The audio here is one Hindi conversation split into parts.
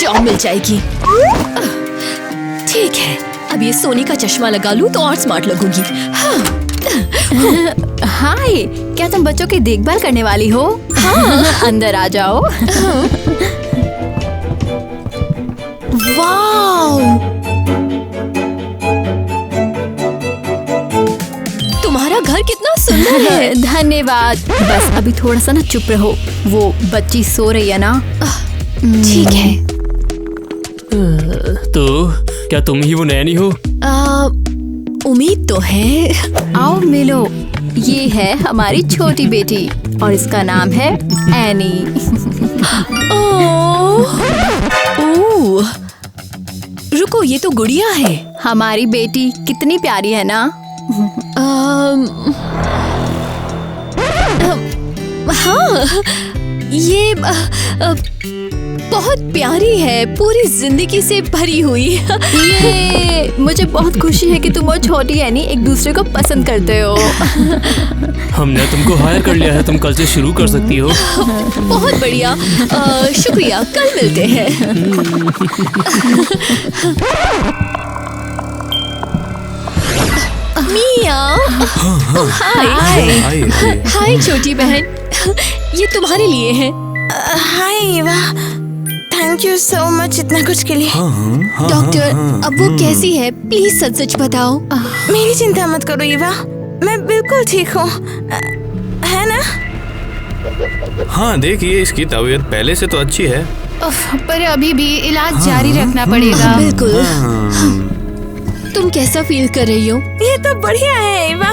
जॉब मिल जाएगी। ठीक है, अब ये सोने का चश्मा लगा लूं तो और स्मार्ट लगूंगी। हाय, क्या तुम बच्चों की देखभाल करने वाली हो? हाँ। अंदर आ जाओ। वाव, तुम्हारा घर कितना सुंदर है। धन्यवाद। बस अभी थोड़ा सा ना चुप रहो, वो बच्ची सो रही है ना। ठीक है। तो क्या तुम ही वो नैनी हो? उम्मीद तो है। आओ मिलो, ये है हमारी छोटी बेटी और इसका नाम है एनी। ओह, रुको, ये तो गुड़िया है। हमारी बेटी कितनी प्यारी है ना। हाँ, ये बहुत प्यारी है, पूरी जिंदगी से भरी हुई। ये मुझे बहुत खुशी है कि तुम और छोटी एनी एक दूसरे को पसंद करते हो। हमने तुमको हायर कर लिया है, तुम कल से शुरू कर सकती हो। बहुत बढ़िया, शुक्रिया, कल मिलते हैं। मिया, हाय। हाय छोटी बहन, ये तुम्हारे लिए है। Hi Eva, thank you so much इतना कुछ के लिए। डॉक्टर, अब वो कैसी है? प्लीज सच सच बताओ। मेरी चिंता मत करो ईवा, मैं बिल्कुल ठीक हूँ, है ना? हाँ, देखिए इसकी तबीयत पहले से तो अच्छी है। पर अभी भी इलाज जारी रखना पड़ेगा। बिल्कुल। तुम कैसा फील कर रही हो? ये तो बढ़िया है ईवा,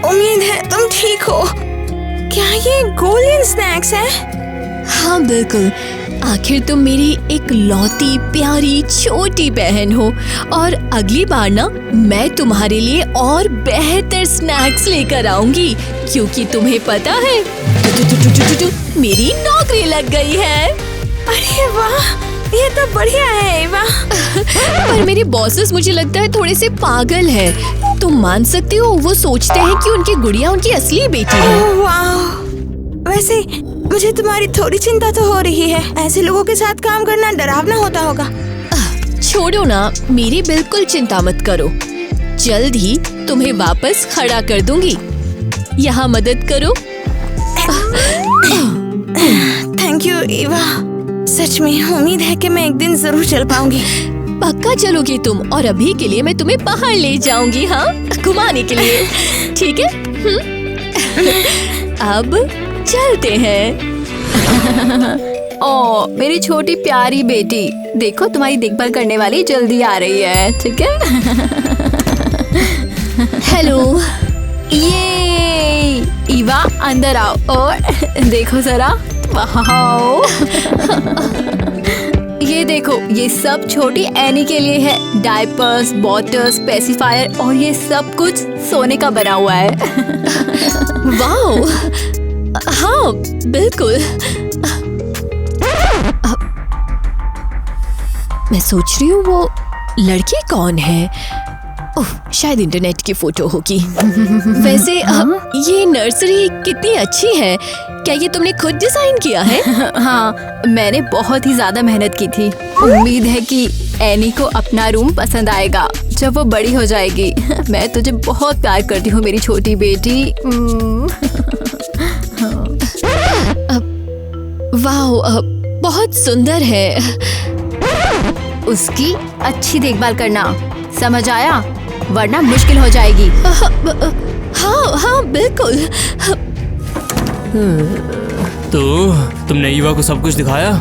उम्मीद है तुम ठीक हो। क्या ये गोल्डन स्नैक्स है? हाँ बिल्कुल, आखिर तुम मेरी एक लौती प्यारी छोटी बहन हो, और अगली बार ना मैं तुम्हारे लिए और बेहतर स्नैक्स लेकर आऊंगी, क्योंकि तुम्हें पता है मेरी नौकरी लग गई है। अरे वाह, ये तो बढ़िया है ईवा। पर मेरे बॉसेस मुझे लगता है थोड़े से पागल है। तुम मान सकती हो, वो सोचते हैं कि उनकी गुड़िया उनकी असली बेटी है। ओह वाह, वैसे मुझे तुम्हारी थोड़ी चिंता तो हो रही है। ऐसे लोगों के साथ काम करना डरावना होता होगा। छोड़ो ना, मेरी बिल्कुल चिंता मत करो, जल्द ही तुम्हें वापस खड़ा कर दूंगी। यहाँ मदद करो। थैंक यू ईवा, सच में उम्मीद है कि मैं एक दिन जरूर चल पाऊंगी। पक्का चलोगी तुम, और अभी के लिए मैं तुम्हें बाहर ले जाऊंगी, हाँ, घुमाने के लिए। ठीक है? अब चलते हैं। ओ मेरी छोटी प्यारी बेटी, देखो तुम्हारी देखभाल करने वाली जल्दी आ रही है। ठीक है? हेलो। ये ईवा, अंदर आओ और देखो जरा। वाओ, ये देखो, ये सब छोटी एनी के लिए है। डायपर्स, बॉटल्स, पेसिफायर और ये सब कुछ सोने का बना हुआ है। वाओ, हाँ बिल्कुल। मैं सोच रही हूँ वो लड़की कौन है। ओह, शायद इंटरनेट की फोटो होगी। वैसे ये नर्सरी कितनी अच्छी है। क्या ये तुमने खुद डिजाइन किया है? हाँ, मैंने बहुत ही ज्यादा मेहनत की थी। उम्मीद है कि एनी को अपना रूम पसंद आएगा जब वो बड़ी हो जाएगी। मैं तुझे बहुत प्यार करती हूँ मेरी छोटी बेटी। वाह, बहुत सुंदर है। उसकी अच्छी देखभाल करना, समझ आया? वरना मुश्किल हो जाएगी। हाँ हाँ बिल्कुल। तो तुमने ईवा को सब कुछ दिखाया?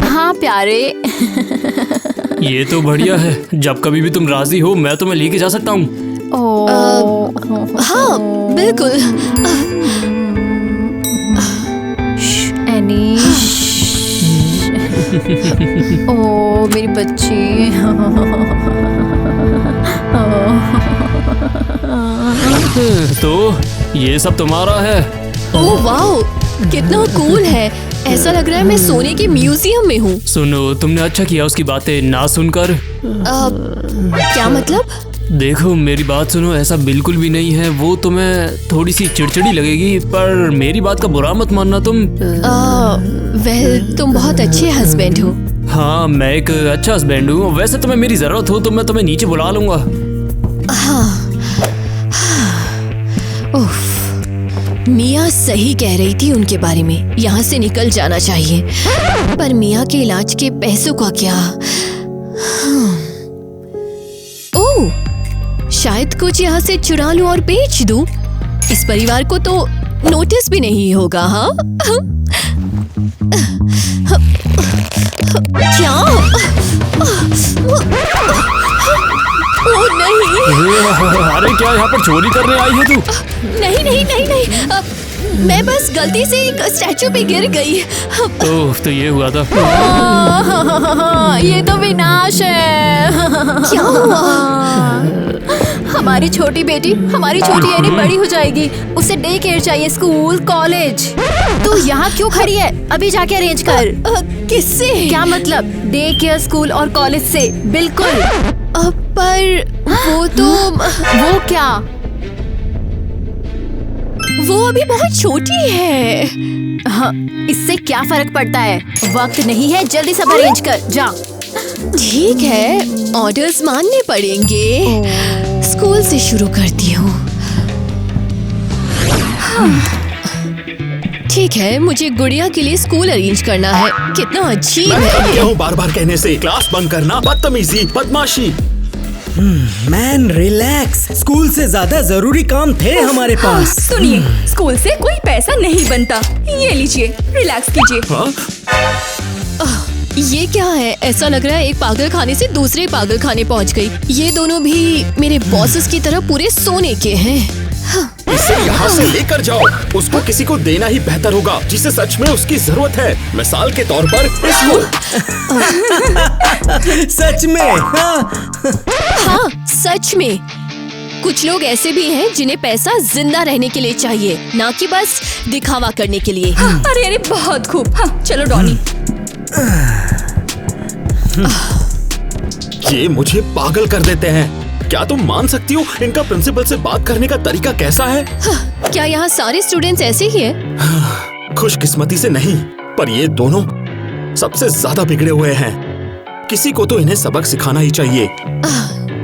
हाँ प्यारे। ये तो बढ़िया है, जब कभी भी तुम राजी हो मैं तुम्हें लेके जा सकता हूँ। हाँ बिल्कुल। एनी, ओ मेरी बच्ची। तो ये सब तुम्हारा है? ओह वाओ, कितना कूल है। ऐसा लग रहा है मैं सोने के म्यूजियम में हूँ। सुनो, तुमने अच्छा किया उसकी बातें ना सुनकर। क्या मतलब? देखो मेरी बात सुनो, ऐसा बिल्कुल भी नहीं है। वो तुम्हें थोड़ी सी चिड़चिड़ी लगेगी, पर मेरी बात का बुरा मत मानना तुम। वेल, तुम बहुत अच्छे हस्बैंड हो। हाँ, मैं एक अच्छा हस्बैंड हूँ। वैसे तुम्हें मेरी जरूरत हो तो मैं तुम्हें नीचे बुला लूंगा। उफ, मिया सही कह रही थी उनके बारे में, यहाँ से निकल जाना चाहिए। पर मिया के इलाज के पैसों का क्या? ओह, शायद कुछ यहाँ से चुरा लूं और बेच दूं। इस परिवार को तो नोटिस भी नहीं होगा। हाँ, क्या? ओह नहीं! अरे क्या यहाँ पर चोरी करने आई है तू? नहीं नहीं नहीं नहीं, मैं बस गलती से एक स्टैचू पे गिर गई। ओह, तो ये हुआ था। ये तो विनाश है। क्या हुआ? हमारी छोटी बेटी, हमारी छोटी एनी बड़ी हो जाएगी। उसे डे केयर चाहिए, स्कूल, कॉलेज। तू यहाँ क्यों खड़ी है? अभी जाके अरेंज कर। किससे? क्या मतलब? डे केयर, स्कूल और कॉलेज से। बिल्कुल। पर वो तो वो क्या? वो अभी बहुत छोटी है। हाँ, इससे क्या फर्क पड़ता है? वक्त नहीं है, जल्दी सब अरेंज कर, जा। ठीक है, ऑर्डर्स मानने पड़ेंगे। स्कूल से शुरू करती हूँ। ठीक है, मुझे गुड़िया के लिए स्कूल अरेंज करना है। कितना अजीब है ये। क्यों बार बार कहने से? क्लास बंक करना, बदतमीजी, बदमाशी। मैन रिलैक्स, स्कूल से ज्यादा जरूरी काम थे हमारे पास। सुनिए, स्कूल से कोई पैसा नहीं बनता। ये लीजिए, रिलैक्स कीजिए। ये क्या है? ऐसा लग रहा है एक पागल खाने से दूसरे पागल खाने पहुंच गई। ये दोनों भी मेरे बॉसेस की तरह पूरे सोने के हैं। इसे यहाँ से लेकर जाओ। उसको किसी को देना ही बेहतर होगा जिसे सच में उसकी जरूरत है। मिसाल के तौर पर इसको। सच में? हाँ, सच में। कुछ लोग ऐसे भी हैं जिन्हें पैसा जिंदा रहने के लिए चाहिए, ना कि बस दिखावा करने के लिए। अरे अरे, बहुत खूब। हाँ, चलो डॉनी। ये मुझे पागल कर देते हैं। क्या तुम मान सकती हो इनका प्रिंसिपल से बात करने का तरीका कैसा है? क्या यहाँ सारे स्टूडेंट्स ऐसे ही हैं? खुशकिस्मती से नहीं, पर ये दोनों सबसे ज्यादा बिगड़े हुए हैं। किसी को तो इन्हें सबक सिखाना ही चाहिए।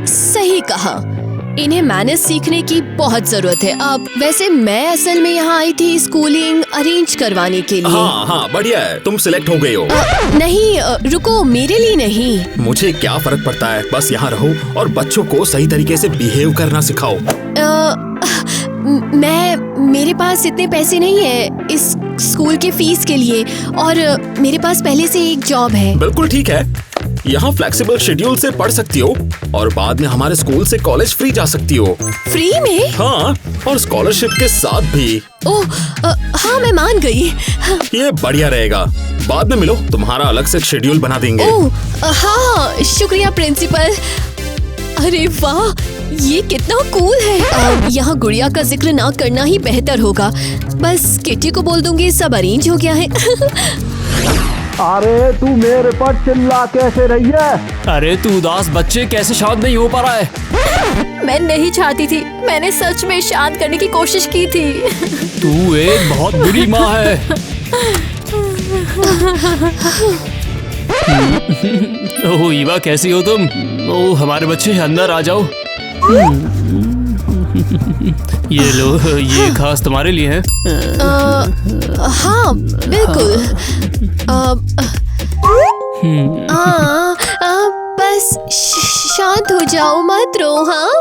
सही कहा, इन्हें मैनर्स सीखने की बहुत जरूरत है। अब वैसे मैं असल में यहाँ आई थी स्कूलिंग अरेंज करवाने के लिए। हाँ हाँ, बढ़िया है, तुम सिलेक्ट हो गए हो। नहीं, रुको, मेरे लिए नहीं। मुझे क्या फर्क पड़ता है, बस यहाँ रहो और बच्चों को सही तरीके से बिहेव करना सिखाओ। मेरे पास इतने पैसे नहीं है इस स्कूल के फीस के लिए, और मेरे पास पहले से एक जॉब है। बिल्कुल ठीक है, यहाँ फ्लेक्सिबल शेड्यूल से पढ़ सकती हो और बाद में हमारे स्कूल से कॉलेज फ्री जा सकती हो। फ्री में? हाँ, और स्कॉलरशिप के साथ भी। ओह, हाँ, मैं मान गई। ये बढ़िया रहेगा। बाद में मिलो, तुम्हारा अलग से शेड्यूल बना देंगे। ओह, हाँ, शुक्रिया प्रिंसिपल। अरे वाह, ये कितना कूल है। यहाँ गुड़िया का जिक्र ना करना ही बेहतर होगा। बस किटी को बोल दूंगी सब अरेंज हो गया है। अरे तू मेरे पर चिल्ला कैसे रही है? अरे तू उदास बच्चे, कैसे शांत नहीं हो पा रहा है? मैं नहीं चाहती थी, मैंने सच में शांत करने की कोशिश की थी। तू एक बहुत बुरी माँ है। ओह ईवा, कैसी हो तुम? ओह हमारे बच्चे, अंदर आ जाओ। ये लो, ये खास तुम्हारे लिए है। हाँ बिल्कुल। बस शांत हो जाओ, मत रो। हाँ,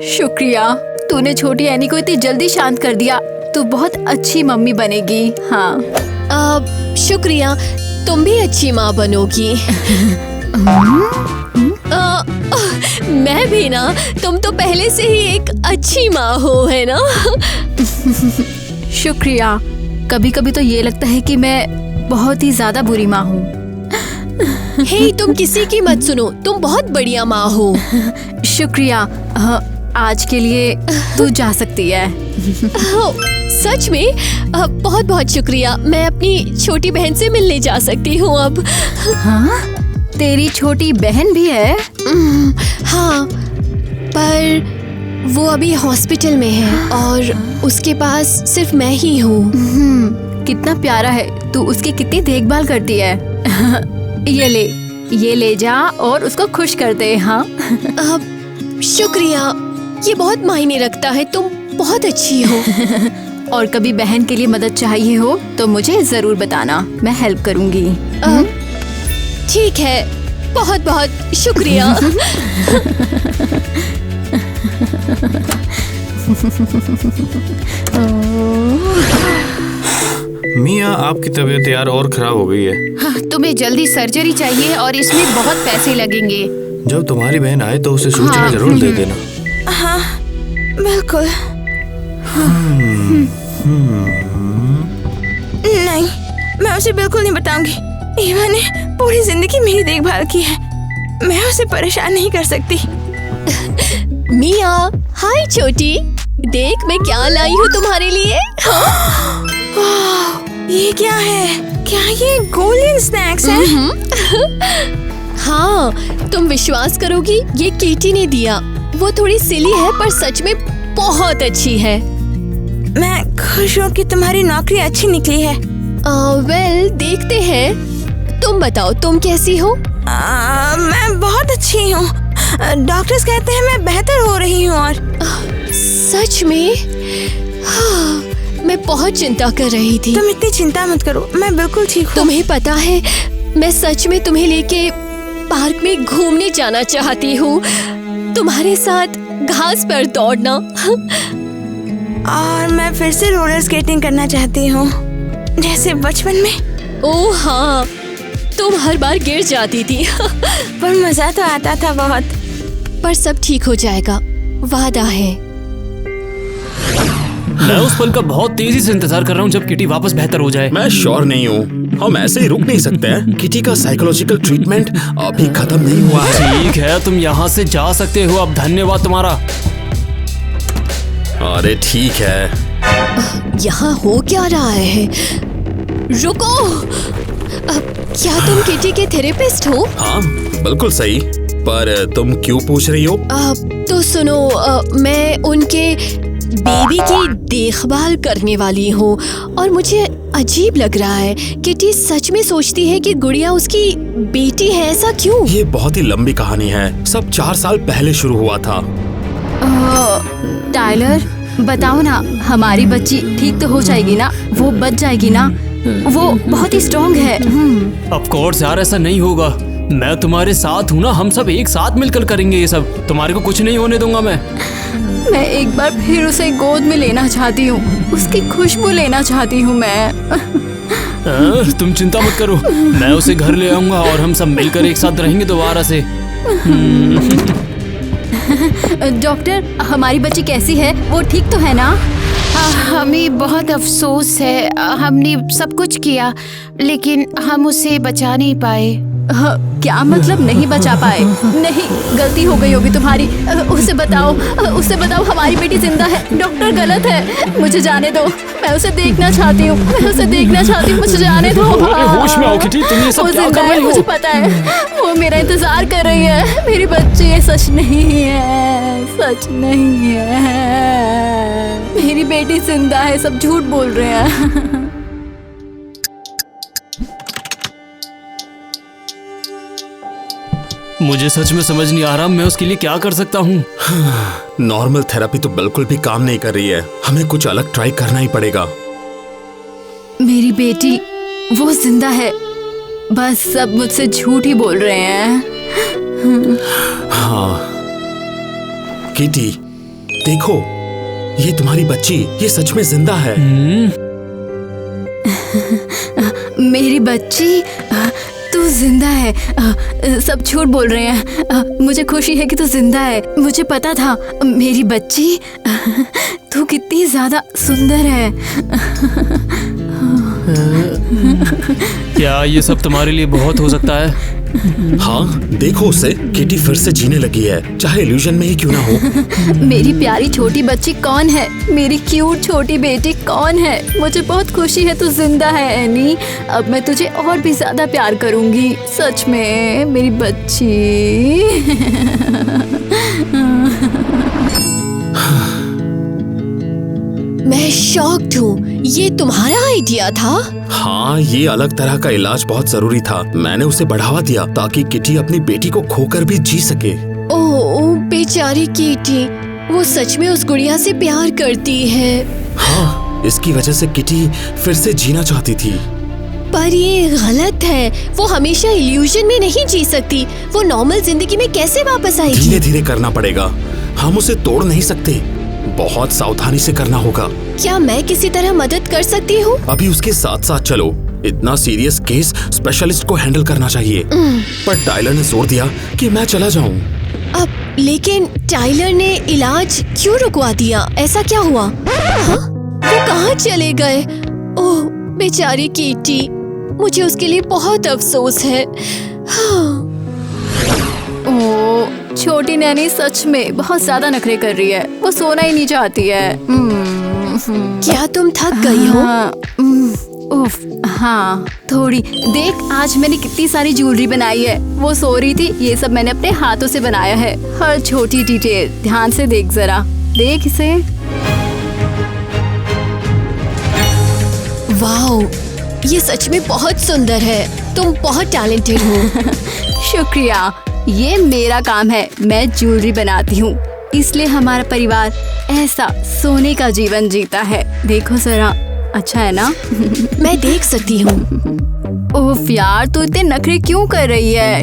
शुक्रिया, तूने छोटी एनी को इतनी जल्दी शांत कर दिया। तू बहुत अच्छी मम्मी बनेगी। हाँ, शुक्रिया, तुम भी अच्छी माँ बनोगी। मैं भी ना, तुम तो पहले से ही एक अच्छी माँ हो, है ना? शुक्रिया। कभी कभी तो ये लगता है कि मैं बहुत ही ज्यादा बुरी माँ हूँ। हे, तुम किसी की मत सुनो, तुम बहुत बढ़िया माँ हो। शुक्रिया। आज के लिए तू जा सकती है। सच में? बहुत बहुत शुक्रिया। मैं अपनी छोटी बहन से मिलने जा सकती हूँ अब। हाँ? तेरी छोटी बहन भी है? हाँ, पर वो अभी हॉस्पिटल में है और उसके पास सिर्फ मैं ही हूँ। कितना प्यारा है। तू उसकी कितनी देखभाल करती है। ये ले जा और उसको खुश कर दे। हाँ शुक्रिया, ये बहुत मायने रखता है। तुम बहुत अच्छी हो। और कभी बहन के लिए मदद चाहिए हो तो मुझे जरूर बताना, मैं हेल्प करूंगी। ठीक है, बहुत बहुत शुक्रिया। मियाँ, आपकी तबीयत यार और खराब हो गई है। हाँ, तुम्हें जल्दी सर्जरी चाहिए और इसमें बहुत पैसे लगेंगे। जब तुम्हारी बहन आए तो उसे सूचना जरूर दे देना। हाँ बिल्कुल। नहीं, मैं उसे बिल्कुल नहीं बताऊंगी। ईवा ने पूरी जिंदगी मेरी देखभाल की है, मैं उसे परेशान नहीं कर सकती। मिया, हाय छोटी, देख मैं क्या लाई हूँ तुम्हारे लिए। ये क्या है? क्या ये गोल्डन स्नैक्स हैं? हाँ, तुम विश्वास करोगी, ये केटी ने दिया। वो थोड़ी सिली है पर सच में बहुत अच्छी है। मैं खुश हूँ कि तुम्हारी नौकरी अच्छी निकली है। वेल, देखते हैं। तुम बताओ, तुम कैसी हो? मैं बहुत अच्छी हूँ। डॉक्टर्स कहते हैं मैं बेहतर हो रही हूँ। और सच में? हाँ, मैं बहुत चिंता कर रही थी। तुम इतनी चिंता मत करो, मैं बिल्कुल ठीक हूँ। तुम्हें पता है, मैं सच में तुम्हें लेके पार्क में घूमने जाना चाहती हूँ, तुम्हारे साथ घास पर दौड़ना। और मैं फिर से रोलर स्केटिंग करना चाहती हूँ, जैसे बचपन में। ओह हाँ, तुम हर बार गिर जाती थी। पर मजा तो आता था बहुत। पर सब ठीक हो जाएगा, वादा है। मैं उस पल का बहुत तेजी से इंतजार कर रहा हूँ जब किटी वापस बेहतर हो जाए। मैं श्योर नहीं हूँ, हम ऐसे ही रुक नहीं सकते हैं। किटी का साइकोलॉजिकल ट्रीटमेंट अभी खत्म नहीं हुआ है। ठीक है, तुम यहाँ से जा सकते हो अब। धन्यवाद तुम्हारा। अरे ठीक है। यहाँ हो क्या रहा है? रुको, क्या तुम किटी के थेरेपिस्ट हो? हाँ बिल्कुल सही, पर तुम क्यों पूछ रही हो? तो सुनो, मैं उनके बेबी की देखभाल करने वाली हूँ और मुझे अजीब लग रहा है। किटी सच में सोचती है कि गुड़िया उसकी बेटी है, ऐसा क्यों? ये बहुत ही लंबी कहानी है, सब 4 साल पहले शुरू हुआ था। टाइलर, बताओ ना, हमारी बच्ची ठीक तो हो जाएगी ना? वो बच जाएगी ना? वो बहुत ही स्ट्रॉन्ग है। ऑफ कोर्स यार, ऐसा नहीं होगा। मैं तुम्हारे साथ हूँ ना, हम सब एक साथ मिलकर करेंगे ये सब। तुम्हारे को कुछ नहीं होने दूंगा मैं एक बार फिर उसे गोद में लेना चाहती हूँ, उसकी खुशबू लेना चाहती हूँ मैं। तुम चिंता मत करो, मैं उसे घर ले आऊंगा और हम सब मिलकर एक साथ रहेंगे दोबारा से। डॉक्टर, हमारी बच्ची कैसी है? वो ठीक तो है ना? हमें बहुत अफसोस है, हमने सब कुछ किया लेकिन हम उसे बचा नहीं पाए। क्या मतलब नहीं बचा पाए? नहीं, गलती हो गई होगी तुम्हारी। उसे बताओ हमारी बेटी जिंदा है। डॉक्टर गलत है, मुझे जाने दो, मैं उसे देखना चाहती हूँ, मुझे जाने दो। होश में आओ किटी, तुम ये सब क्या कर रही हो? मुझे पता है, वो मेरा इंतजार कर रही है। मेरी बच्ची, ये सच नहीं है। मेरी बेटी जिंदा है, सब झूठ बोल रहे हैं। मुझे सच में समझ नहीं आ रहा मैं उसके लिए क्या कर सकता हूँ। नॉर्मल थेरेपी तो बिल्कुल भी काम नहीं कर रही है, हमें कुछ अलग ट्राई करना ही पड़ेगा। मेरी बेटी, वो जिंदा है, बस सब मुझसे झूठ ही बोल रहे हैं। हाँ किटी, देखो ये तुम्हारी बच्ची, ये सच में जिंदा है। मेरी बच्ची, तू जिंदा है। सब झूठ बोल रहे हैं। मुझे खुशी है कि तू जिंदा है। मुझे पता था। मेरी बच्ची, तू कितनी ज्यादा सुंदर है। क्या ये सब तुम्हारे लिए बहुत हो सकता है? हाँ देखो उसे, किटी फिर से जीने लगी है, चाहे इल्यूजन में ही क्यों ना हो। मेरी प्यारी छोटी बच्ची कौन है? मेरी क्यूट छोटी बेटी कौन है? मुझे बहुत खुशी है तू जिंदा है एनी। अब मैं तुझे और भी ज्यादा प्यार करूंगी, सच में मेरी बच्ची। मैं शॉक्ड हूँ। ये तुम्हारा आइडिया था? हाँ, ये अलग तरह का इलाज बहुत जरूरी था। मैंने उसे बढ़ावा दिया ताकि किटी अपनी बेटी को खोकर भी जी सके। ओह बेचारी किटी, वो सच में उस गुड़िया से प्यार करती है। हाँ, इसकी वजह से किटी फिर से जीना चाहती थी। पर ये गलत है। वो हमेशा इल्यूजन में नहीं जी सकती। वो नॉर्मल जिंदगी में कैसे वापस आएगी? धीरे धीरे करना पड़ेगा। हम उसे तोड़ नहीं सकते। बहुत सावधानी से करना होगा। क्या मैं किसी तरह मदद कर सकती हूँ? अभी उसके साथ साथ चलो। इतना सीरियस केस स्पेशलिस्ट को हैंडल करना चाहिए। पर टाइलर ने जोर दिया कि मैं चला जाऊँ। अब लेकिन टाइलर ने इलाज क्यों रुकवा दिया? ऐसा क्या हुआ? हाँ? वो कहाँ चले गए? ओह बेचारी किटी, मुझे उसके लिए बहुत अफसोस है। हाँ। ओह छोटी नैनी सच में बहुत ज्यादा नखरे कर रही है। वो सोना ही नहीं चाहती है। क्या तुम थक गई हो? उफ, हाँ थोड़ी। देख आज मैंने कितनी सारी ज्वेलरी बनाई है। वो सो रही थी। ये सब मैंने अपने हाथों से बनाया है। हर छोटी डिटेल ध्यान से देख जरा। देख इसे। वाओ, ये सच में बहुत सुंदर है। तुम बहुत टैलेंटेड हो। शुक्रिया। ये मेरा काम है। मैं ज्वेलरी बनाती हूँ, इसलिए हमारा परिवार ऐसा सोने का जीवन जीता है। देखो जरा, अच्छा है ना? मैं देख सकती हूँ। ओफ यार, तू इतने नखरे क्यों कर रही है?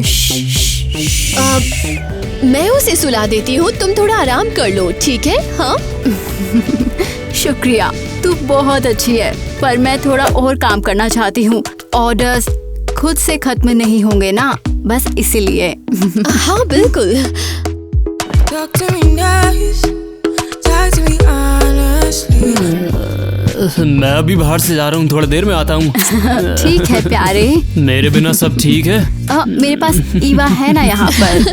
मैं उसे सुला देती हूँ। तुम थोड़ा आराम कर लो, ठीक है? हाँ। शुक्रिया, तू बहुत अच्छी है। पर मैं थोड़ा और काम करना चाहती हूँ। ऑर्डर्स खुद से खत्म नहीं होंगे ना, बस इसीलिए। हाँ बिल्कुल। मैं अभी बाहर से जा रहा हूँ, थोड़ी देर में आता हूँ। ठीक है प्यारे। मेरे बिना सब ठीक है? मेरे पास ईवा है ना यहाँ पर।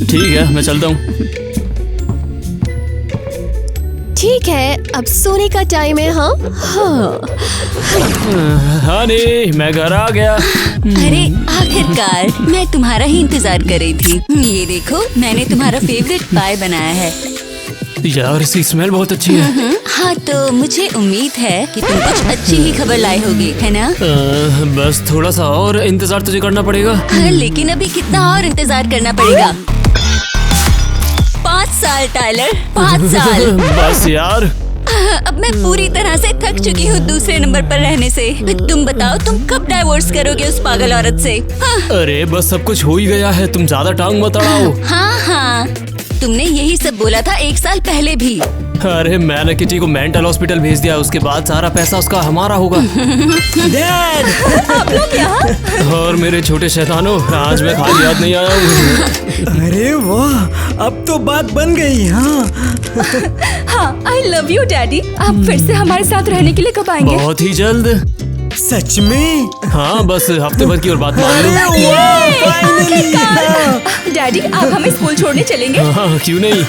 ठीक है, मैं चलता हूँ। ठीक है, अब सोने का टाइम है। हाँ हाँ। हनी, मैं घर आ गया। अरे आखिरकार, मैं तुम्हारा ही इंतजार कर रही थी। ये देखो, मैंने तुम्हारा फेवरेट पाई बनाया है। यार इसकी स्मेल बहुत अच्छी है। हाँ तो मुझे उम्मीद है कि तुम कुछ अच्छी ही खबर लाए होगी, है ना? बस थोड़ा सा और इंतजार तुझे करना पड़ेगा। लेकिन अभी कितना और इंतजार करना पड़ेगा? 5 साल टाइलर, 5 साल। बस यार, अब मैं पूरी तरह से थक चुकी हूँ दूसरे नंबर पर रहने से। तुम बताओ, तुम कब डाइवोर्स करोगे उस पागल औरत से? हाँ। अरे बस सब कुछ हो ही गया है, तुम ज्यादा टांग मत अड़ाओ। हाँ, तुमने यही सब बोला था 1 साल पहले भी। अरे मैंने किटी को मेंटल हॉस्पिटल भेज दिया, उसके बाद सारा पैसा उसका हमारा होगा। डैड, आप लोग यहाँ? और मेरे छोटे शैतानों, आज मैं खाली याद नहीं आया हूँ। अरे वाह, अब तो बात बन गई। हाँ, आई लव यू डैडी। आप फिर से हमारे साथ रहने के लिए कब आएंगे? बहुत ही जल्द। सच में? हाँ, बस हफ्ते भर की और बात मान लो। डैडी, आप हमें स्कूल छोड़ने चलेंगे? हाँ, क्यों नहीं।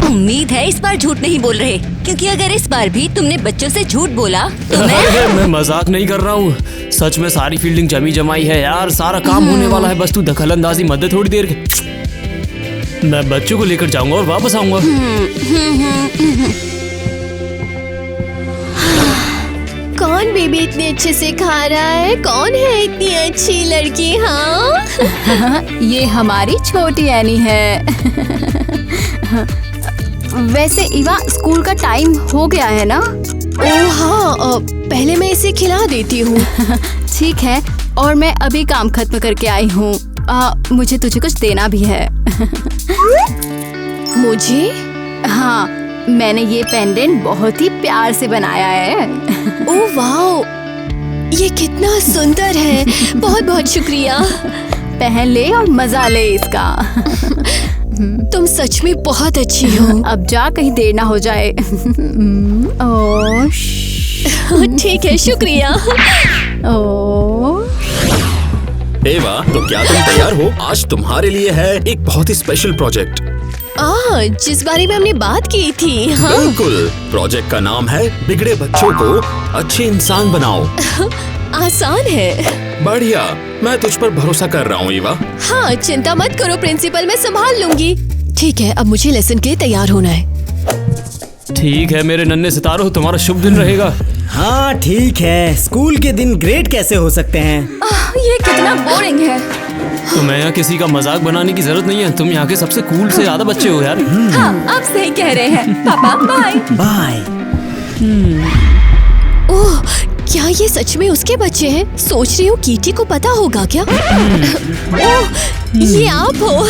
उम्मीद है इस बार झूठ नहीं बोल रहे, क्योंकि अगर इस बार भी तुमने बच्चों से झूठ बोला तो मैं मजाक नहीं कर रहा हूँ। सच में सारी फील्डिंग जमी जमाई है यार, सारा काम होने वाला है। बस तू दखलंदाजी मत दे थोड़ी देर। मैं बच्चों को लेकर जाऊंगा और वापस आऊंगा। कौन बेबी इतने अच्छे से खा रहा है? कौन है इतनी अच्छी लड़की? हाँ। ये हमारी छोटी एनी है। वैसे ईवा, स्कूल का टाइम हो गया है ना? ओह हाँ, पहले मैं इसे खिला देती हूँ। ठीक है, और मैं अभी काम खत्म करके आई हूँ। मुझे तुझे कुछ देना भी है। मुझे? हाँ, मैंने ये पेंडेंट बहुत ही प्यार से बनाया है। ओह वाओ, ये कितना सुंदर है। बहुत बहुत शुक्रिया। पहन ले और मजा ले इसका। तुम सच में बहुत अच्छी हो। अब जा, कहीं देर ना हो जाए। ठीक है, शुक्रिया। एवा, तो क्या तुम तैयार हो? आज तुम्हारे लिए है एक बहुत ही स्पेशल प्रोजेक्ट। जिस बारे में हमने बात की थी। हाँ। बिल्कुल, प्रोजेक्ट का नाम है बिगड़े बच्चों को अच्छे इंसान बनाओ। आसान है। बढ़िया, मैं तुझ पर भरोसा कर रहा हूँ ईवा। हाँ, चिंता मत करो प्रिंसिपल, मैं संभाल लूंगी। ठीक है, अब मुझे लेसन के लिए तैयार होना है। ठीक है मेरे नन्हे सितारों, तुम्हारा शुभ दिन रहेगा। हाँ ठीक है, स्कूल के दिन ग्रेट कैसे हो सकते हैं? ये कितना बोरिंग है। तुम्हें यहाँ किसी का मजाक बनाने की जरूरत नहीं है, तुम यहाँ के सबसे कूल से ज्यादा बच्चे हो यार। हाँ, आप सही कह रहे हैं। पापा बाय। बाय। ओह, क्या ये सच में उसके बच्चे हैं? सोच रही हूँ कीटी को पता होगा क्या? ओह, ये आप हो।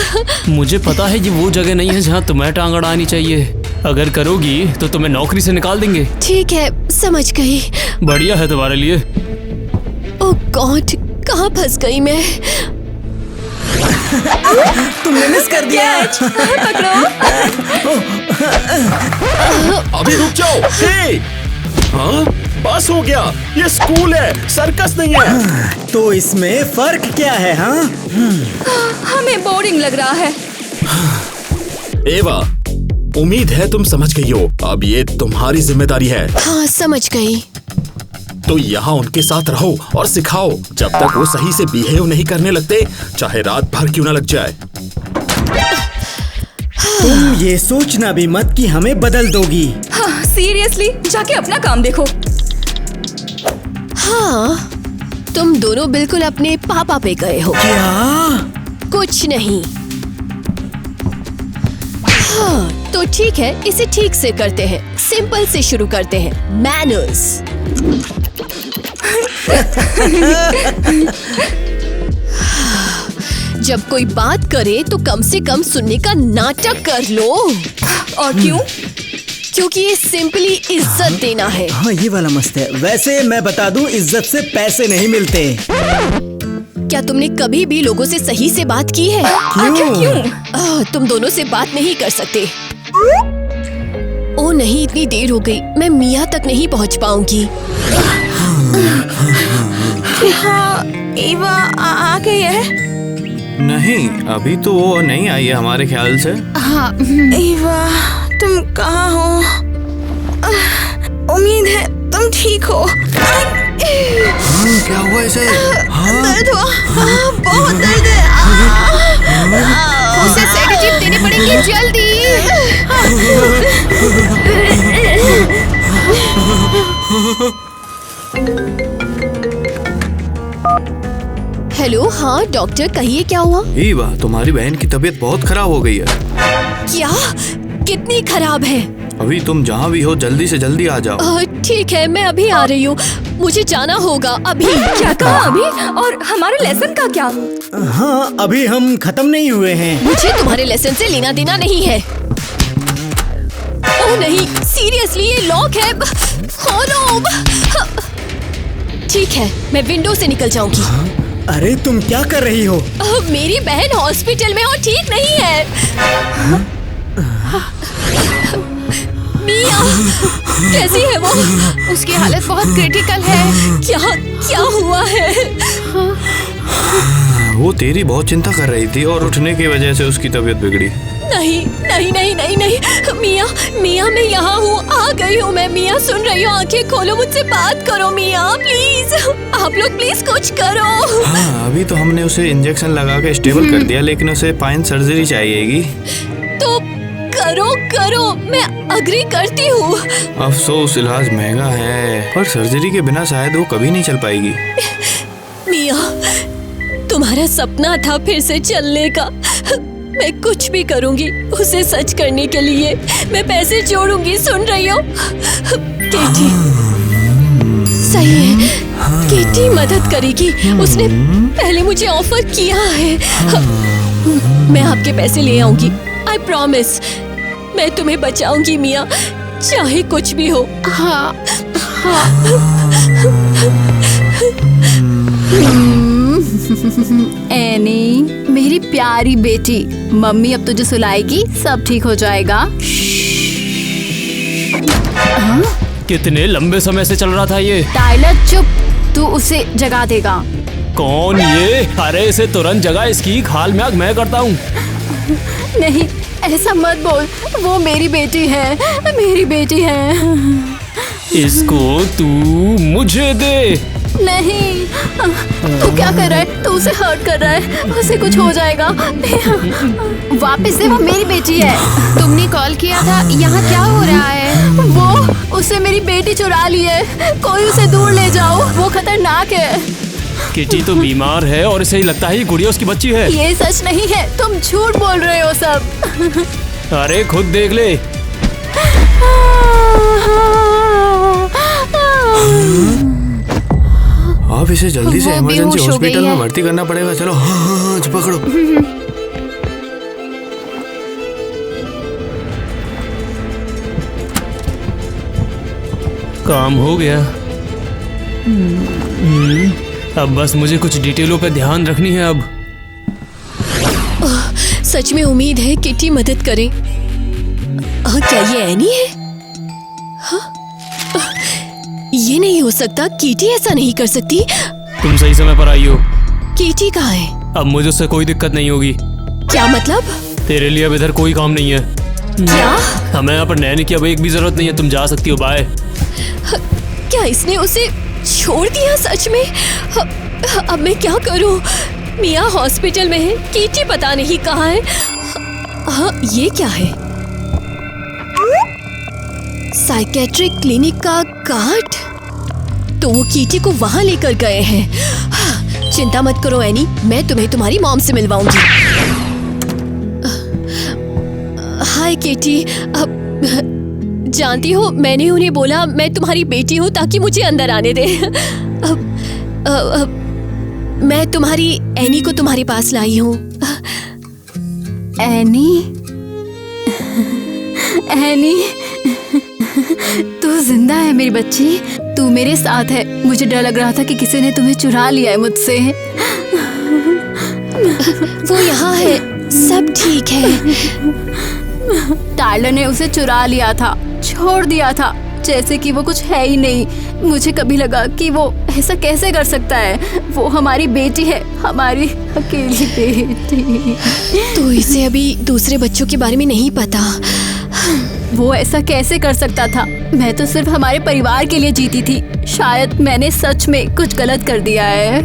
मुझे पता है ये वो जगह नहीं है जहाँ तुम्हें टांग अड़ानी चाहिए। अगर करोगी तो तुम्हें नौकरी से निकाल देंगे। ठीक है, समझ गई। बढ़िया है तुम्हारे लिए। ओह गॉड, कहाँ फंस गई मैं? तुमने मिस कर दिया। अभी रुक जाओ। हे! हाँ? बस हो गया, ये स्कूल है, सर्कस नहीं है। तो इसमें फर्क क्या है? हाँ हमें बोरिंग लग रहा है। एवा, उम्मीद है तुम समझ गई हो। अब ये तुम्हारी जिम्मेदारी है। हाँ, समझ गई। तो यहाँ उनके साथ रहो और सिखाओ जब तक वो सही से बिहेव नहीं करने लगते, चाहे रात भर क्यों ना लग जाए। तुम ये सोचना भी मत कि हमें बदल दोगी। हाँ, सीरियसली जाके अपना काम देखो। हाँ, तुम दोनों बिल्कुल अपने पापा पे गए हो। क्या? कुछ नहीं। हाँ, तो ठीक है, इसे ठीक से करते हैं। सिंपल से शुरू करते हैं। मैनर्स। जब कोई बात करे तो कम से कम सुनने का नाटक कर लो। और क्यों? क्योंकि ये सिंपली इज्जत देना है। हाँ, ये वाला मस्त है। वैसे मैं बता दूं, इज्जत से पैसे नहीं मिलते। क्या तुमने कभी भी लोगों से सही से बात की है? क्यों? तुम दोनों से बात नहीं कर सकते। ओह नहीं, इतनी देर हो गई, मैं मिया तक नहीं पहुंच पाऊंगी। हाँ, ईवा आ गई है? नहीं, अभी तो वो नहीं आई है हमारे ख्याल से। हाँ। ईवा, तुम कहाँ हो? उम्मीद है तुम ठीक हो। क्या हुआ इसे? दर्द हुआ। बहुत दर्द है। उसे सेडेटिव देने पड़ेंगे जल्दी। हेलो, हाँ डॉक्टर, कहिए क्या हुआ? ईवा, तुम्हारी बहन की तबीयत बहुत खराब हो गई है। क्या? कितनी खराब है? अभी तुम जहाँ भी हो जल्दी से जल्दी आ जाओ। ठीक है, मैं अभी आ रही हूँ। मुझे जाना होगा अभी। क्या कहा अभी? और हमारे लेसन का क्या? हाँ, अभी हम खत्म नहीं हुए हैं। मुझे तुम्हारे लेसन से लेना देना नहीं है। ओह नहीं, सीरियसली ये लॉक है। खोलो। ठीक है, मैं विंडो से निकल जाऊंगी। अरे तुम क्या कर रही हो? मेरी बहन हॉस्पिटल में और ठीक नहीं है। मिया, कैसी है वो? उसकी हालत बहुत क्रिटिकल है। क्या हुआ है? वो तेरी बहुत चिंता कर रही थी और उठने की वजह से उसकी तबीयत बिगड़ी। नहीं नहीं नहीं नहीं नहीं, मिया मैं यहाँ हूँ, आ गई हूँ मैं। मिया सुन रही हो? आंखें खोलो, मुझसे बात करो मिया, प्लीज। आप लोग प्लीज कुछ करो। हाँ, अभी तो हमने उसे इंजेक्शन लगा के स्टेबल कर दिया, लेकिन उसे पाइन सर्जरी चाहिएगी। तो करो, मैं अग्री करती हूँ। अफसोस इलाज महंगा है, पर सर्जरी के बिना शायद वो कभी नहीं चल पाएगी। मिया, तुम्हारा सपना था फिर से चलने का। मैं कुछ भी करूंगी उसे सच करने के लिए। मैं पैसे जोड़ूंगी, सुन रही हो? केटी सही है, केटी मदद करेगी। उसने पहले मुझे ऑफर किया है। मैं आपके पैसे ले आऊंगी, आई प्रॉमिस। मैं तुम्हें बचाऊंगी मिया, चाहे कुछ भी हो। हाँ। एनी, मेरी प्यारी बेटी, मम्मी अब तुझे सुलाएगी, सब ठीक हो जाएगा। कितने लंबे समय से चल रहा था ये? टाइलर चुप, तू उसे जगा देगा। कौन ये? अरे इसे तुरंत जगा, इसकी खाल में आग मैं करता हूँ। नहीं, ऐसा मत बोल, वो मेरी बेटी है, मेरी बेटी है। इसको तू मुझे दे। नहीं, तू क्या कर रहा है? तू उसे हर्ट कर रहा है, उसे कुछ हो जाएगा। वापस से वो मेरी बेटी है। तुमने कॉल किया था, यहाँ क्या हो रहा है? वो उससे मेरी बेटी चुरा ली है। कोई उसे दूर ले जाओ, वो खतरनाक है। किटी तो बीमार है और इसे लगता है ये गुड़िया उसकी बच्ची है। ये सच नहीं है, तुम झूठ बोल रहे हो सब। अरे खुद देख ले। आप इसे जल्दी से वो इमरजेंसी बेहोश हो हॉस्पिटल गई में है। भर्ती करना पड़ेगा। चलो हाँ, पकड़ो। काम हो गया। अब बस मुझे कुछ डिटेलों पे ध्यान रखनी है अब। सच में उम्मीद है किटी मदद करे। क्या ये एनी है? हाँ? ये नहीं हो सकता, किटी ऐसा नहीं कर सकती। तुम सही समय पर आई हो। किटी कहाँ है? अब मुझे उससे कोई दिक्कत नहीं होगी। क्या मतलब? तेरे लिए अब इधर कोई काम नहीं है। क्या? हमें यहाँ पर नैनी की अब एक भी जरूरत नहीं है। तुम जा सकती हो। बाय। क्या इसने उसे छोड़ दिया? सच में? अब मैं क्या करूं? मिया हॉस्पिटल में है, किटी पता नहीं कहाँ है। हाँ, ये क्या है? साइकेट्रिक क्लिनिक का कार्ड? तो वो किटी को वहां लेकर गए हैं। चिंता मत करो एनी, मैं तुम्हें तुम्हारी मॉम से मिलवाऊंगी। हाय किटी। जानती हो, मैंने उन्हें बोला मैं तुम्हारी बेटी हूँ ताकि मुझे अंदर आने दे। मैं तुम्हारी एनी को तुम्हारे पास लाई हूँ। एनी, एनी, तू जिंदा है मेरी बच्ची। तू मेरे साथ है। मुझे डर लग रहा था कि किसी ने तुम्हें चुरा लिया है मुझसे। वो यहाँ है, सब ठीक है। टायलर ने उसे चुरा लिया था, छोड़ दिया था, जैसे कि वो कुछ है ही नहीं। मुझे कभी लगा कि वो ऐसा कैसे कर सकता है। वो हमारी बेटी है, हमारी अकेली बेटी। तो इसे अभी दूसरे बच्चों के बारे में नहीं पता। वो ऐसा कैसे कर सकता था? मैं तो सिर्फ हमारे परिवार के लिए जीती थी। शायद मैंने सच में कुछ गलत कर दिया है।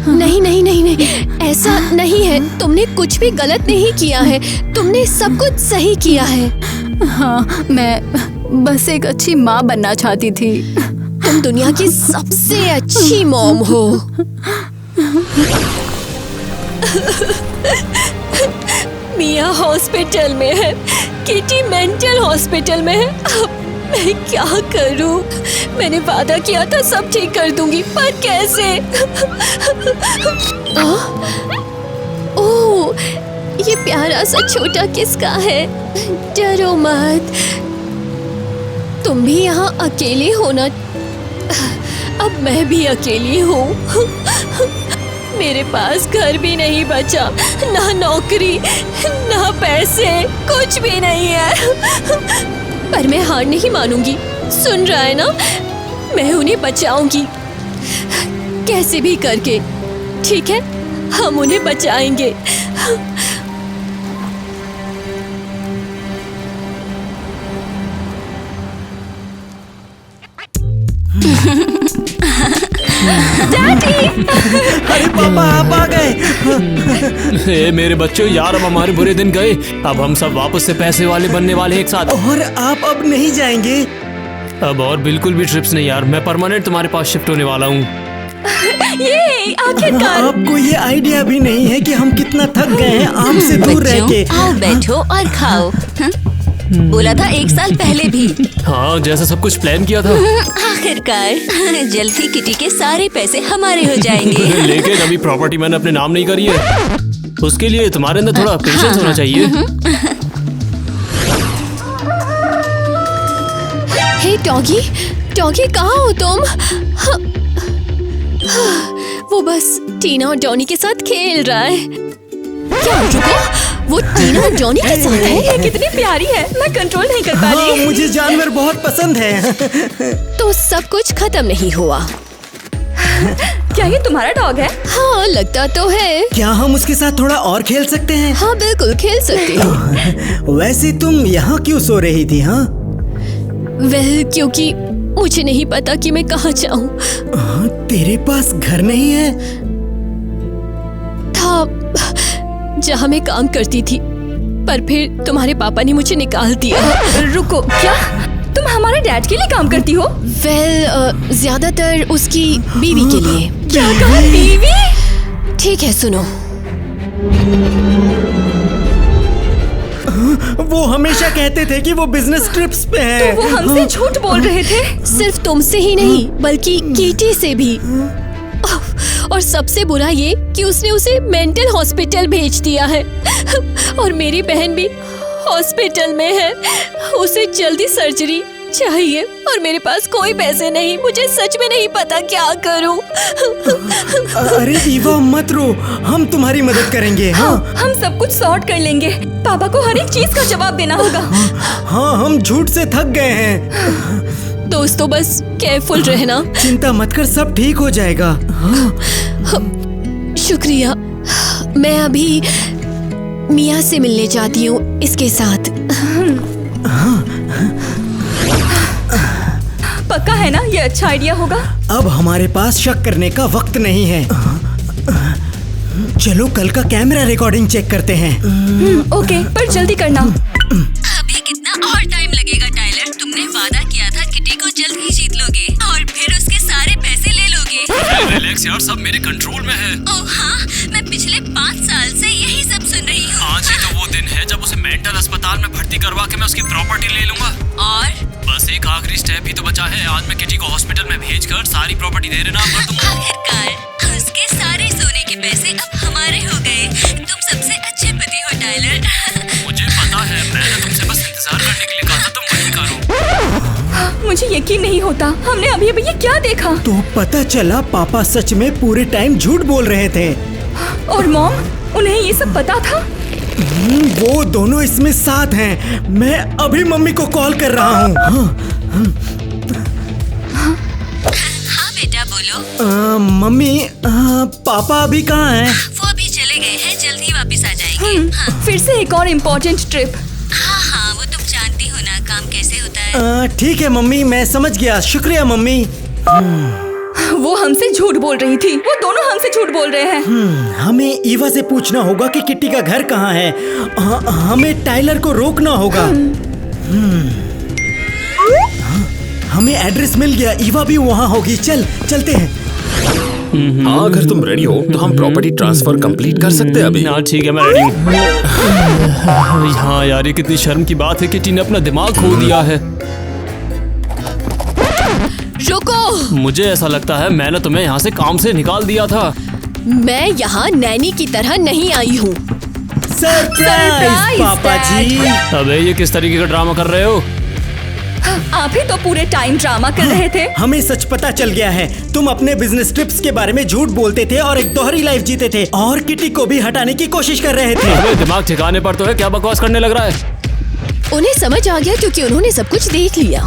नहीं नहीं नहीं नहीं, ऐसा नहीं है। तुमने कुछ भी गलत नहीं किया है। तुमने सब कुछ सही किया है। हाँ, मैं बस एक अच्छी माँ बनना चाहती थी। तुम दुनिया की सबसे अच्छी मॉम हो। मिया हॉस्पिटल में है, किटी मेंटल हॉस्पिटल में है। अब मैं क्या करूं? मैंने वादा किया था सब ठीक कर दूंगी, पर कैसे? ओह, ये प्यारा सा छोटा किसका है? डरो मत, तुम भी यहाँ अकेले हो ना। अब मैं भी अकेली हूँ। मेरे पास घर भी नहीं बचा, ना नौकरी, ना पैसे, कुछ भी नहीं है। पर मैं हार नहीं मानूंगी। सुन रहा है ना? मैं उन्हें बचाऊंगी, कैसे भी करके। ठीक है, हम उन्हें बचाएंगे। अरे पापा, आप आ गए। मेरे बच्चों, यार अब हमारे बुरे दिन गए। अब हम सब वापस से पैसे वाले बनने वाले हैं एक साथ। और आप अब नहीं जाएंगे? अब और बिल्कुल भी ट्रिप्स नहीं यार। मैं परमानेंट तुम्हारे पास शिफ्ट होने वाला हूँ। ये आखिरकार। आपको ये आइडिया भी नहीं है कि हम कितना थक गए हैं आम से दूर रह के। आओ बैठो और खाओ। बोला था एक साल पहले भी। हाँ, जैसा सब कुछ प्लान किया था। आखिरकार जल्द ही किटी के सारे पैसे हमारे हो जाएंगे। लेकिन अभी प्रॉपर्टी मैंने अपने नाम नहीं करी है। उसके लिए तुम्हारे अंदर थोड़ा पेशेंस होना चाहिए। हे डॉगी, डॉगी कहाँ हो तुम? वो बस टीना और जॉनी के साथ खेल रहा है। क्या रुको, वो टीना और जॉनी के साथ है? ये कितनी प्यारी है, मैं कंट्रोल नहीं कर पा रही। हाँ, मुझे जानवर बहुत पसंद है। तो सब कुछ खत्म नहीं हुआ। क्या ये तुम्हारा डॉग है? हाँ, लगता तो है। क्या हम उसके साथ थोड़ा और खेल सकते हैं? हाँ बिल्कुल, खेल सकते हैं। वैसे तुम यहाँ क्यों सो रही थी? हाँ, वेल, क्योंकि मुझे नहीं पता कि मैं कहाँ जाऊं। तेरे पास घर नहीं है? था जहाँ मैं काम करती थी, पर फिर तुम्हारे पापा ने मुझे निकाल दिया। रुको, क्या तुम हमारे डैड के लिए काम करती हो? ज्यादातर उसकी बीवी के लिए। क्या कहा, बीवी? ठीक है, सुनो। वो हमेशा कहते थे कि वो बिजनेस ट्रिप्स पे हैं। तो वो हमसे झूठ बोल रहे थे? सिर्फ तुमसे ही नहीं, बल्कि कीटी से भी। और सबसे बुरा ये कि उसने उसे मेंटल हॉस्पिटल भेज दिया है। और मेरी बहन भी हॉस्पिटल में है। उसे जल्दी सर्जरी चाहिए और मेरे पास कोई पैसे नहीं। मुझे सच में नहीं पता क्या करूं। अरे ईवा, मत रो, हम तुम्हारी मदद करेंगे। हाँ, हम सब कुछ सॉर्ट कर लेंगे। पापा को हर एक चीज का जवाब देना होगा। हाँ, हम झूठ से थक गए हैं। दोस्तों, बस केयरफुल रहना। चिंता मत कर, सब ठीक हो जाएगा। शुक्रिया। मैं अभी मिया से मिलने जाती हूँ इसके साथ। पक्का है ना ये अच्छा आइडिया होगा? अब हमारे पास शक करने का वक्त नहीं है। चलो कल का कैमरा रिकॉर्डिंग चेक करते हैं। ओके, पर जल्दी करना। अभी कितना और टाइम लगेगा टाइलर? तुमने वादा किया था किटी को जल्द ही जीत लोगे और फिर उसके सारे पैसे ले लोगे। रिलैक्स यार, सब मेरे कंट्रोल में है। ओह हाँ, मैं पिछले 5 साल से यही सब सुन रही हूँ। आज ही तो वो दिन है जब उसे मेंटल अस्पताल में भर्ती करवा के मैं उसकी प्रॉपर्टी ले लूंगा। और बस एक आखिरी स्टेप ही तो बचा है। आज मैं किटी को हॉस्पिटल में भेजकर सारी प्रॉपर्टी तेरे नाम कर दूंगा। आखिरकार उसके सारे सोने के पैसे अब हमारे हो गए। तुम सबसे अच्छे पति हो टाइलर। मुझे पता है, मैंने तुमसे बस इंतजार करने के लिए कहा था, तुम वही करो। मुझे यकीन नहीं होता, हमने अभी अभी ये क्या देखा? तो पता चला पापा सच में पूरे टाइम झूठ बोल रहे थे। और मॉम, उन्हें ये सब पता था? वो दोनों इसमें साथ हैं। मैं अभी मम्मी को कॉल कर रहा हूँ। हाँ बेटा, बोलो। मम्मी, पापा अभी कहाँ हैं? वो अभी चले गए हैं, जल्द ही वापस आ जाएंगे। फिर से एक और इम्पोर्टेंट ट्रिप। हाँ, वो तुम जानती हो ना काम कैसे होता है। ठीक है मम्मी, मैं समझ गया। शुक्रिया मम्मी। वो हमसे झूठ बोल रही थी। वो दोनों हमसे झूठ बोल रहे हैं। हमें ईवा से पूछना होगा कि किट्टी का घर कहाँ है। हमें टाइलर को रोकना होगा। हमें एड्रेस मिल गया, ईवा भी वहाँ होगी। चलते हैं। हाँ, अगर तुम रेडी हो तो हम प्रॉपर्टी ट्रांसफर कंप्लीट कर सकते हैं अभी। हाँ ठीक है, मैं रेडी हूँ। हाँ यार, ये कितनी शर्म की बात है, किटी ने अपना दिमाग खो दिया है। रुको, मुझे ऐसा लगता है मैंने तुम्हें यहाँ से काम से निकाल दिया था। मैं यहाँ नैनी की तरह नहीं आई हूँ। सरप्राइज पापा जी। अबे ये किस तरीके का ड्रामा कर रहे हो? आप ही तो पूरे टाइम ड्रामा कर रहे थे। हमें सच पता चल गया है। तुम अपने बिजनेस ट्रिप्स के बारे में झूठ बोलते थे और एक दोहरी लाइफ जीते थे और किटी को भी हटाने की कोशिश कर रहे थे। अबे दिमाग ठिकाने पर तो है, क्या बकवास करने लग रहा है? उन्हें समझ आ गया क्योंकि उन्होंने सब कुछ देख लिया।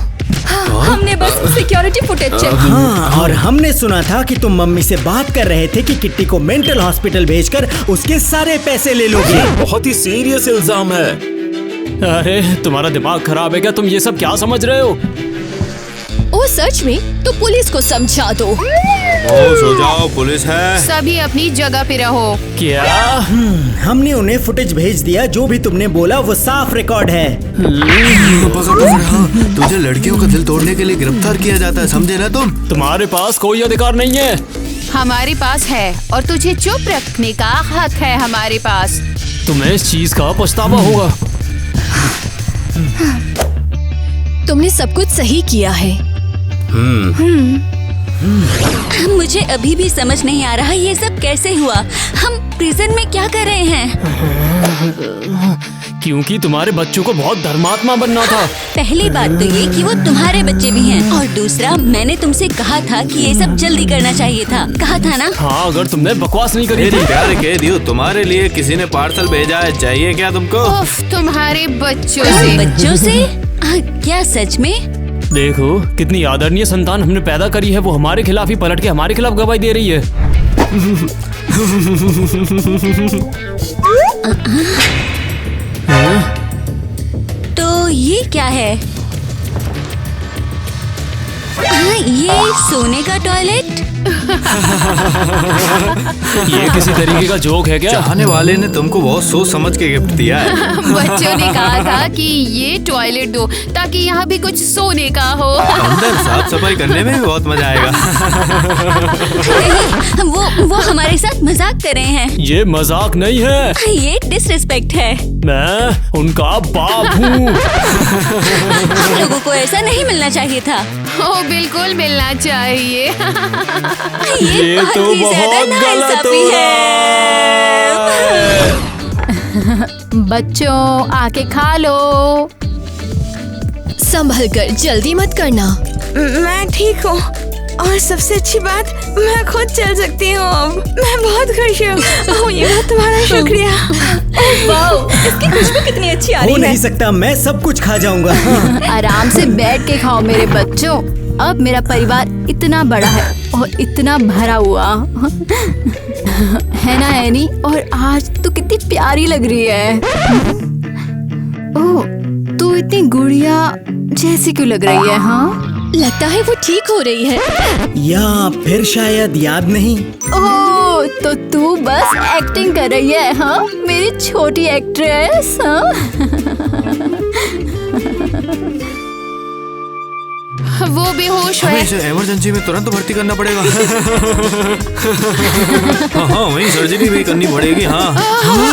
हमने बस सिक्योरिटी फुटेज चेक की। हाँ, और हमने सुना था कि तुम मम्मी से बात कर रहे थे कि किट्टी को मेंटल हॉस्पिटल भेजकर उसके सारे पैसे ले लोगे। बहुत ही सीरियस इल्जाम है। अरे तुम्हारा दिमाग खराब है क्या? तुम ये सब क्या समझ रहे हो? ओ सच में? तो पुलिस को समझा दो। सो जाओ, पुलिस है। सभी अपनी जगह पे रहो। क्या? हमने उन्हें फुटेज भेज दिया। जो भी तुमने बोला वो साफ रिकॉर्ड है। तुझे लड़कियों का दिल तोड़ने के लिए गिरफ्तार किया जाता है, समझे ना तुम? तुम्हारे पास कोई अधिकार नहीं है। हमारे पास है और तुझे चुप रखने का हक है हमारे पास। तुम्हें इस चीज का पछतावा होगा। तुमने सब कुछ सही किया है। मुझे अभी भी समझ नहीं आ रहा ये सब कैसे हुआ। हम प्रिजन में क्या कर रहे हैं? क्योंकि तुम्हारे बच्चों को बहुत धर्मात्मा बनना था। पहली बात तो ये कि वो तुम्हारे बच्चे भी हैं और दूसरा मैंने तुमसे कहा था कि ये सब जल्दी करना चाहिए था। कहा था ना? हाँ, अगर तुमने बकवास नहीं करी थी। प्यार कह दियो, तुम्हारे लिए किसी ने पार्सल भेजा है, चाहिए क्या तुमको? उफ, तुम्हारे बच्चों से। बच्चों से? क्या सच में? देखो कितनी आदरणीय संतान हमने पैदा करी है। वो हमारे खिलाफ ही पलट के हमारे खिलाफ गवाही दे रही है। तो ये क्या है? ये सोने का टॉयलेट? ये किसी तरीके का जोक है क्या? चाहने वाले ने तुमको बहुत सोच समझ के गिफ्ट दिया है। बच्चों ने कहा था कि ये टॉयलेट दो ताकि यहाँ भी कुछ सोने का हो। अंदर साफ सफाई करने में भी बहुत मजा आएगा। वो हमारे साथ मजाक कर रहे हैं। ये मजाक नहीं है, ये डिसरिस्पेक्ट है। मैं उनका बाप हूँ। हम लोगों को ऐसा नहीं मिलना चाहिए था। ओ बिल्कुल मिलना चाहिए। ये तो बहुत गलत हो रहा है। बच्चों आके खा लो। संभल कर, जल्दी मत करना। मैं ठीक हूँ और सबसे अच्छी बात मैं खुद चल सकती हूँ अब। मैं बहुत खुश हूँ। ओह, ये बात तुम्हारा शुक्रिया। वाओ, इसकी खुशबू कितनी अच्छी आ रही हो है। नहीं सकता, मैं सब कुछ खा जाऊंगा। आराम से बैठ के खाओ मेरे बच्चों। अब मेरा परिवार इतना बड़ा है और इतना भरा हुआ है ना एनी? और आज तू कितनी प्यारी लग रही है। ओह, तू इतनी गुड़िया जैसी क्यों लग रही है? हाँ, लगता है वो ठीक हो रही है। या फिर शायद याद नहीं। ओह, तो तू बस एक्टिंग कर रही है? हाँ, मेरी छोटी एक्ट्रेस। हाँ, वो बेहोश हमें है। इसे इमरजेंसी में तुरंत भर्ती करना पड़ेगा। हाँ, वहीं सर्जरी भी करनी पड़ेगी। हाँ,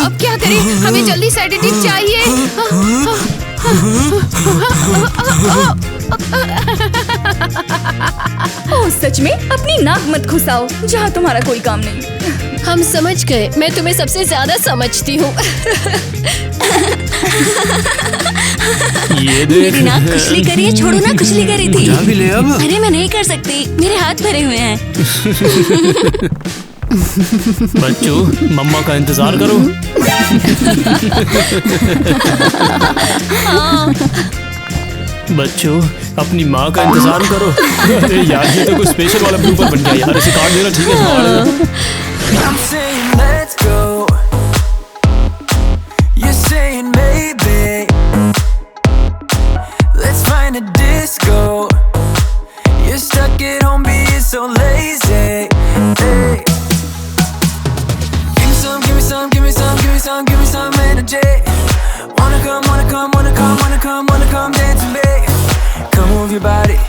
अब क्या करें? हमें जल्दी सेडेटिव चाहिए। ओह, सच में अपनी नाक मत घुसाओ जहाँ तुम्हारा कोई काम नहीं। हम समझ गए, मैं तुम्हें सबसे ज्यादा समझती हूँ। ये देख। मेरी नाक खुजली करी है, छोड़ो ना, खुजली करी थी। जा भी ले अब। अरे मैं नहीं कर सकती, मेरे हाथ भरे हुए हैं। बच्चों, मम्मा का इंतजार करो। बच्चों, अपनी माँ का इंतजार करो। अरे यार, ये तो कुछ स्पेशल वाला ब्लूपर बन गया यार। इसे काट देना, ठीक है? I'm saying let's go. You're saying maybe. Let's find a disco. You're stuck at home being so lazy. Hey. Give me some, give me some, give me some, give me some, give me some energy. Wanna come, wanna come, wanna come, wanna come, wanna come dance with me. Come move your body,